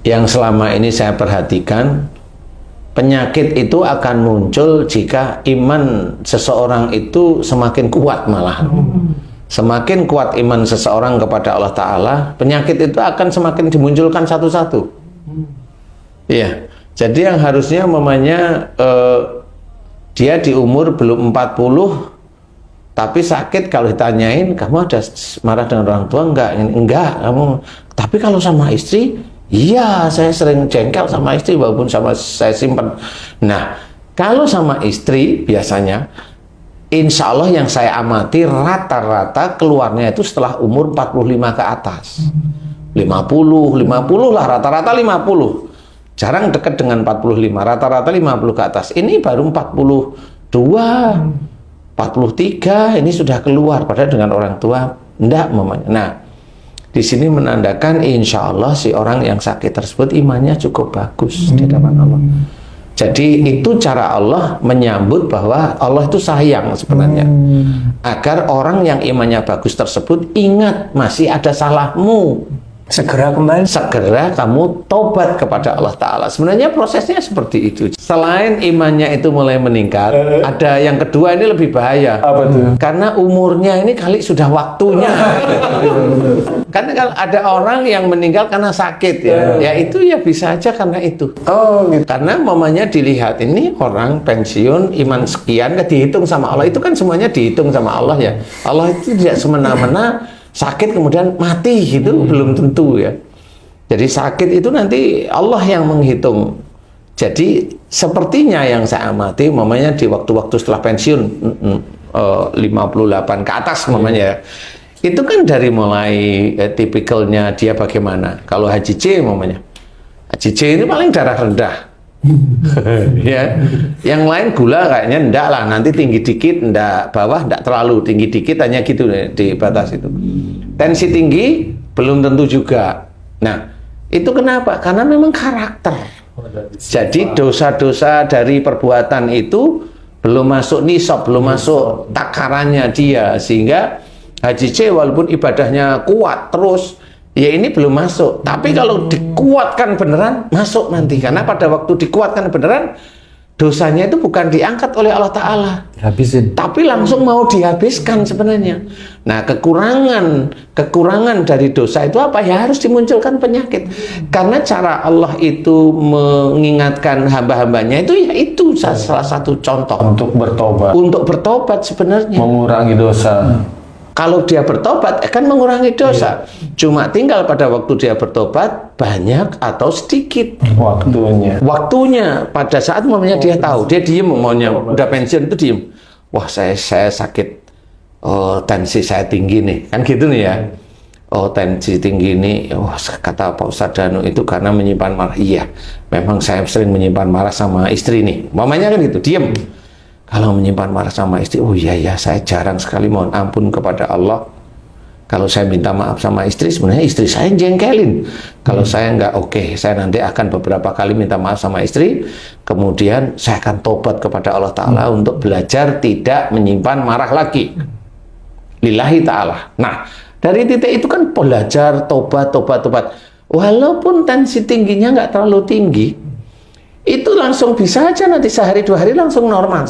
yang selama ini saya perhatikan, penyakit itu akan muncul jika iman seseorang itu semakin kuat malah. Semakin kuat iman seseorang kepada Allah Ta'ala, penyakit itu akan semakin dimunculkan satu-satu. Iya. Jadi yang harusnya mamanya dia di umur belum 40 tapi sakit, kalau ditanyain kamu ada marah dengan orang tua enggak kamu, tapi kalau sama istri iya saya sering jengkel sama istri walaupun sama saya simpan. Nah kalau sama istri biasanya insya Allah yang saya amati rata-rata keluarnya itu setelah umur 45 ke atas. 50 lah, rata-rata 50. Jarang dekat dengan 45, rata-rata 50 ke atas. Ini baru 42, 43, ini sudah keluar. Padahal dengan orang tua, enggak mamanya. Nah, di sini menandakan insya Allah si orang yang sakit tersebut imannya cukup bagus di hadapan Allah. Jadi itu cara Allah menyambut bahwa Allah itu sayang sebenarnya. Agar orang yang imannya bagus tersebut ingat masih ada salahmu. Segera kembali. Segera kamu tobat kepada Allah Ta'ala. Sebenarnya prosesnya seperti itu. Selain imannya itu mulai meningkat, ada yang kedua ini lebih bahaya. Apa tuh? Karena umurnya ini kali sudah waktunya. Karena kalau ada orang yang meninggal karena sakit ya itu ya bisa aja karena itu. Oh gitu. Karena mamanya dilihat ini orang pensiun iman sekian, dihitung sama Allah. Itu kan semuanya dihitung sama Allah ya. Allah itu tidak semena-mena sakit kemudian mati, itu belum tentu ya. Jadi sakit itu nanti Allah yang menghitung. Jadi sepertinya yang saya amati, mamanya di waktu-waktu setelah pensiun 58 ke atas mamanya, itu kan dari mulai tipikalnya dia bagaimana. Kalau Haji C mamanya, Haji C ini paling darah rendah. Ya, yang lain gula kayaknya enggak lah, nanti tinggi dikit, enggak bawah, enggak terlalu tinggi dikit, hanya gitu di batas itu. Tensi tinggi belum tentu juga. Nah, itu kenapa? Karena memang karakter. Jadi dosa-dosa dari perbuatan itu belum masuk nisab, belum masuk takarannya dia, sehingga Haji C walaupun ibadahnya kuat terus, ya ini belum masuk. Tapi kalau dikuatkan beneran, masuk nanti. Karena pada waktu dikuatkan beneran, dosanya itu bukan diangkat oleh Allah Ta'ala, Habisin. tapi langsung mau dihabiskan sebenarnya. Nah, kekurangan dari dosa itu apa? Ya harus dimunculkan penyakit. Karena cara Allah itu mengingatkan hamba-hambanya itu, ya itu salah satu contoh. Untuk bertobat. Untuk bertobat sebenarnya. Mengurangi dosa. Kalau dia bertobat akan mengurangi dosa. Cuma tinggal pada waktu dia bertobat banyak atau sedikit waktunya. Pada saat momennya dia tahu, dia diem, maunya udah pensiun itu diem. Wah saya sakit, oh tensi saya tinggi nih, kan gitu nih ya. Oh tensi tinggi ini, wah kata Pak Ustadz Danu itu karena menyimpan marah. Iya, memang saya sering menyimpan marah sama istri nih. Mamanya kan gitu, diem. Kalau menyimpan marah sama istri, oh iya ya, saya jarang sekali mohon ampun kepada Allah. Kalau saya minta maaf sama istri, sebenarnya istri saya jengkelin. Kalau saya nggak oke, saya nanti akan beberapa kali minta maaf sama istri, kemudian saya akan tobat kepada Allah Ta'ala untuk belajar tidak menyimpan marah lagi. Lillahi Ta'ala. Nah, dari titik itu kan belajar tobat. Walaupun tensi tingginya nggak terlalu tinggi, itu langsung bisa aja nanti sehari 2 hari langsung normal.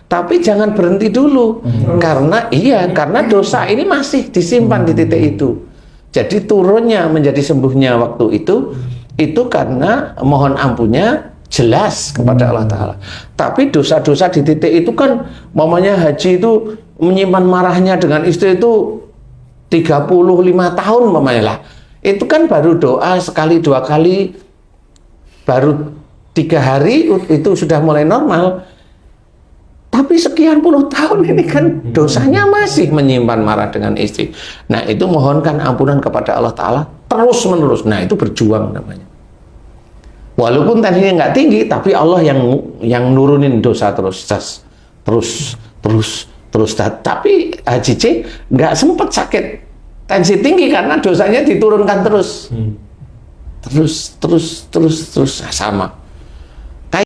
Tapi jangan berhenti dulu. Karena dosa ini masih disimpan di titik itu. Jadi turunnya menjadi sembuhnya waktu itu karena mohon ampunnya jelas kepada Allah Ta'ala. Tapi dosa-dosa di titik itu kan, mamanya Haji itu menyimpan marahnya dengan istri itu 35 tahun mamanya lah. Itu kan baru doa sekali 2 kali, baru 3 hari itu sudah mulai normal. Tapi sekian puluh tahun ini kan dosanya masih menyimpan marah dengan istri. Nah itu mohonkan ampunan kepada Allah Ta'ala terus menerus. Nah itu berjuang namanya. Walaupun tensinya nggak tinggi, tapi Allah yang nurunin dosa terus. Tapi Haji C nggak sempat sakit tensi tinggi karena dosanya diturunkan terus. Terus sama.